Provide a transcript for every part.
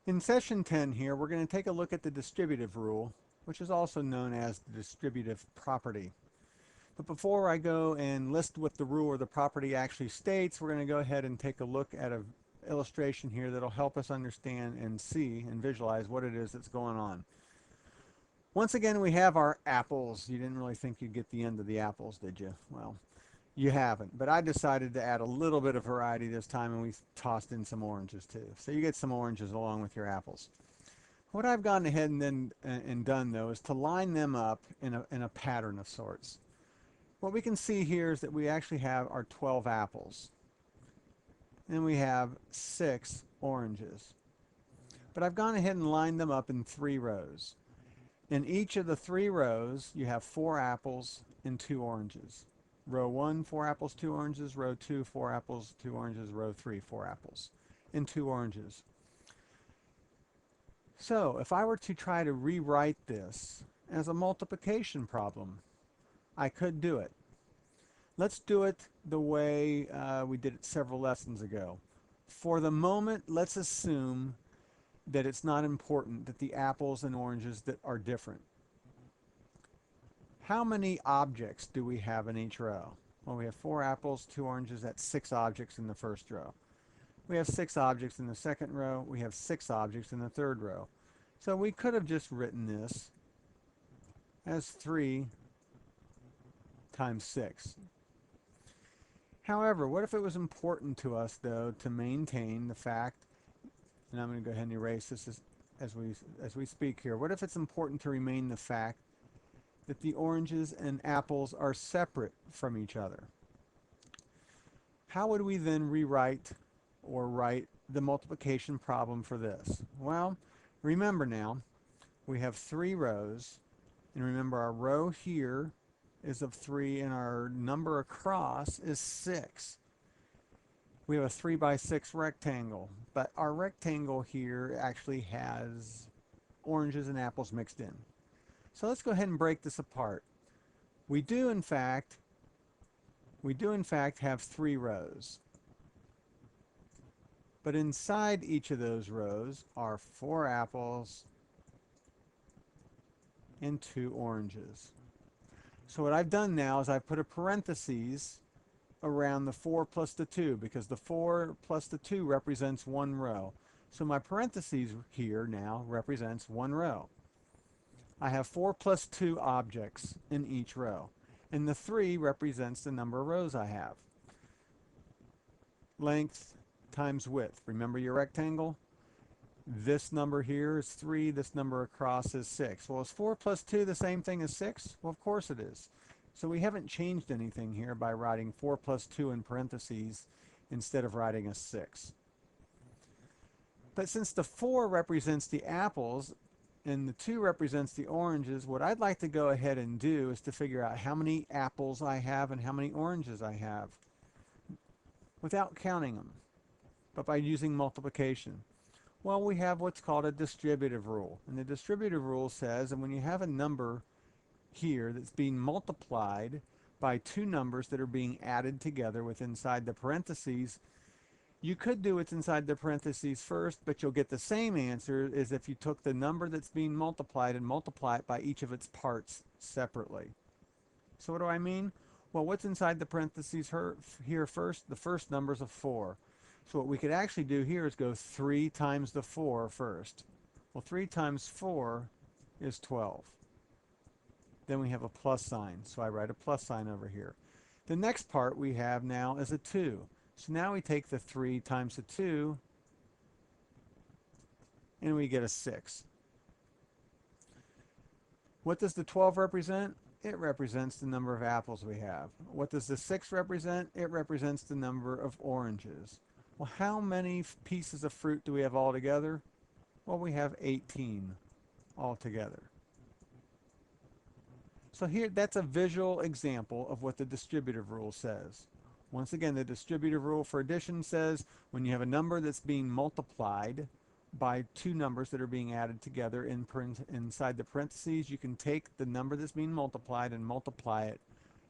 In session 10 here, we're going to take a look at the distributive rule, which is also known as the distributive property. But before I go and list what the rule or the property actually states, we're going to go ahead and take a look at an illustration here that'll help us understand and see and visualize what it is that's going on. Once again, we have our apples. You didn't really think you'd get the end of the apples, did you? Well, you haven't, but I decided to add a little bit of variety this time, and we tossed in some oranges too. So you get some oranges along with your apples. What I've gone ahead and done though is to line them up in a pattern of sorts. What we can see here is that we actually have our 12 apples, and we have 6 oranges. But I've gone ahead and lined them up in 3 rows. In each of the 3 rows, you have 4 apples and 2 oranges. Row 1, 4 apples, 2 oranges. Row 2, 4 apples, 2 oranges. Row 3, 4 apples and 2 oranges. So if I were to try to rewrite this as a multiplication problem, I could do it. Let's do it the way we did it several lessons ago. For the moment, let's assume that it's not important that the apples and oranges that are different. How many objects do we have in each row? Well, we have 4 apples, 2 oranges. That's 6 objects in the first row. We have 6 objects in the second row. We have 6 objects in the third row. So we could have just written this as 3 times 6. However, what if it was important to us, though, to maintain the fact, and I'm going to go ahead and erase this as we speak here. What if it's important to remain the fact that the oranges and apples are separate from each other? How would we then rewrite or write the multiplication problem for this? Well, remember now, we have 3 rows, and remember our row here is of 3 and our number across is 6. We have a 3 by 6 rectangle, but our rectangle here actually has oranges and apples mixed in. So let's go ahead and break this apart. We do in fact have 3 rows. But inside each of those rows are 4 apples and 2 oranges. So what I've done now is I've put a parentheses around the 4 plus the 2, because the 4 plus the 2 represents 1 row. So my parentheses here now represents 1 row. I have 4 plus 2 objects in each row, and the 3 represents the number of rows I have. Length times width. Remember your rectangle? This number here is 3, this number across is 6. Well, is 4 plus 2 the same thing as 6? Well, of course it is. So we haven't changed anything here by writing 4 plus 2 in parentheses instead of writing a 6. But since the 4 represents the apples and the 2 represents the oranges, what I'd like to go ahead and do is to figure out how many apples I have and how many oranges I have without counting them, but by using multiplication. Well, we have what's called a distributive rule. And the distributive rule says that when you have a number here that's being multiplied by 2 numbers that are being added together with inside the parentheses, you could do what's inside the parentheses first, but you'll get the same answer as if you took the number that's being multiplied and multiply it by each of its parts separately. So what do I mean? Well, what's inside the parentheses here first? The first number's a 4. So what we could actually do here is go 3 times the 4 first. Well, 3 times 4 is 12. Then we have a plus sign, so I write a plus sign over here. The next part we have now is a 2. So now we take the 3 times the 2, and we get a 6. What does the 12 represent? It represents the number of apples we have. What does the 6 represent? It represents the number of oranges. Well, how many pieces of fruit do we have all together? Well, we have 18 altogether. So here, that's a visual example of what the distributive rule says. Once again, the distributive rule for addition says when you have a number that's being multiplied by 2 numbers that are being added together inside the parentheses, you can take the number that's being multiplied and multiply it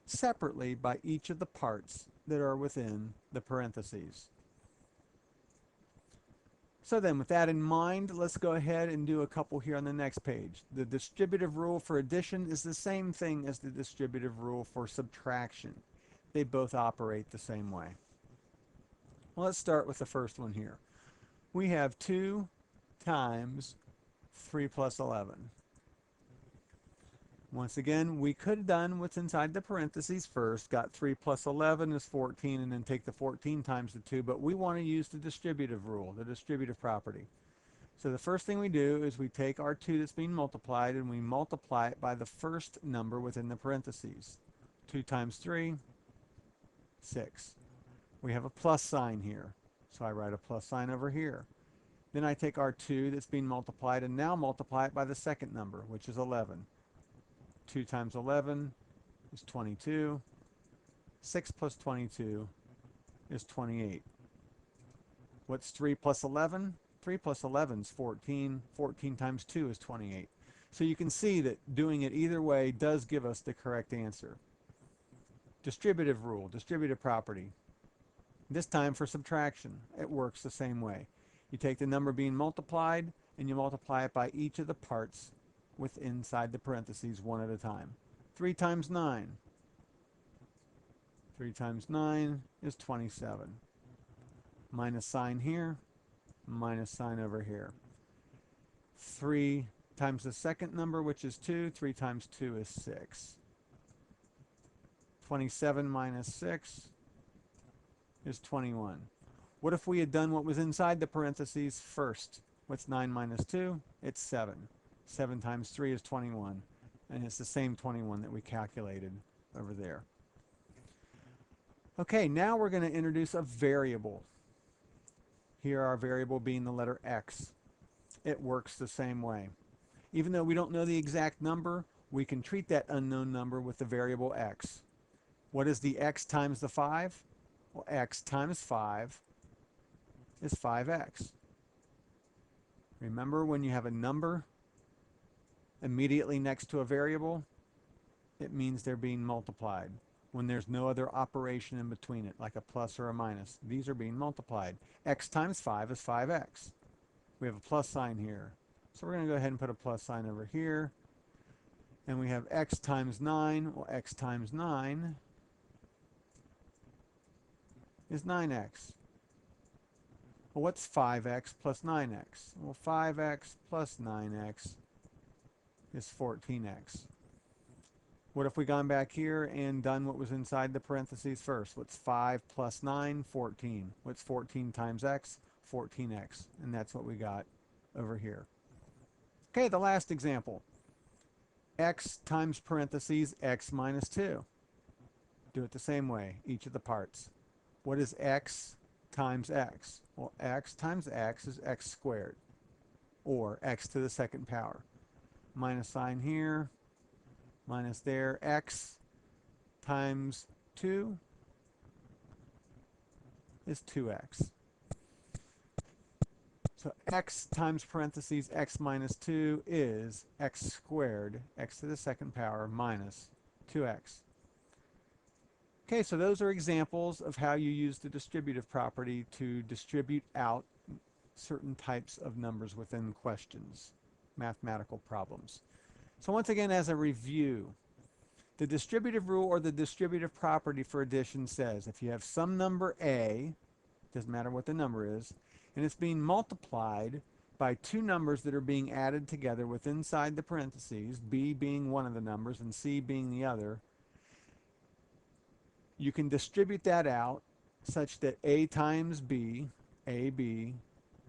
separately by each of the parts that are within the parentheses. So then with that in mind, let's go ahead and do a couple here on the next page. The distributive rule for addition is the same thing as the distributive rule for subtraction. They both operate the same way. Well, let's start with the first one here. We have 2 times 3 plus 11. Once again, we could have done what's inside the parentheses first, got 3 plus 11 is 14, and then take the 14 times the 2, but we want to use the distributive rule, the distributive property. So the first thing we do is we take our 2 that's being multiplied and we multiply it by the first number within the parentheses. 2 times 3, 6. We have a plus sign here, so I write a plus sign over here. Then I take our 2 that's being multiplied and now multiply it by the second number, which is 11. 2 times 11 is 22. 6 plus 22 is 28. What's 3 plus 11? 3 plus 11 is 14. 14 times 2 is 28. So you can see that doing it either way does give us the correct answer. Distributive rule, distributive property. This time for subtraction, it works the same way. You take the number being multiplied and you multiply it by each of the parts with inside the parentheses one at a time. 3 times 9. 3 times 9 is 27. Minus sign here, minus sign over here. 3 times the second number, which is 2. 3 times 2 is 6. 27 minus 6 is 21. What if we had done what was inside the parentheses first? What's 9 minus 2? It's 7. 7 times 3 is 21, and it's the same 21 that we calculated over there. Okay, now we're going to introduce a variable. Here our variable being the letter x. It works the same way. Even though we don't know the exact number, we can treat that unknown number with the variable x. What is the x times the 5? Well, x times 5 is 5x. Remember, when you have a number immediately next to a variable, it means they're being multiplied. When there's no other operation in between it, like a plus or a minus, these are being multiplied. X times 5 is 5x. We have a plus sign here. So we're going to go ahead and put a plus sign over here. And we have x times 9. Well, x times 9 is 9x. Well, what's 5x plus 9x? Well, 5x plus 9x is 14x. What if we gone back here and done what was inside the parentheses first? What's 5 plus 9? 14. What's 14 times x? 14x. And that's what we got over here. Okay, the last example. X times parentheses x minus 2. Do it the same way, each of the parts. What is x times x? Well, x times x is x squared, or x to the second power. Minus sign here, minus there. X times 2 is 2x. So x times parentheses x minus 2 is x squared, x to the second power, minus 2x. Okay, so those are examples of how you use the distributive property to distribute out certain types of numbers within questions, mathematical problems. So once again, as a review, the distributive rule or the distributive property for addition says if you have some number A, doesn't matter what the number is, and it's being multiplied by two numbers that are being added together with inside the parentheses, B being one of the numbers and C being the other, you can distribute that out such that A times B, AB,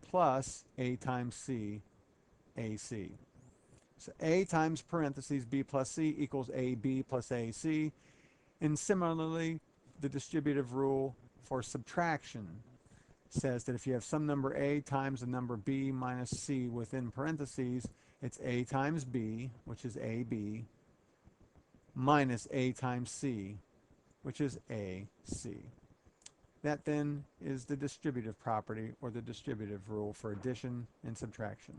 plus A times C, AC. So A times parentheses B plus C equals AB plus AC. And similarly, the distributive rule for subtraction says that if you have some number A times the number B minus C within parentheses, it's A times B, which is AB, minus A times C, which is AC. That then is the distributive property or the distributive rule for addition and subtraction.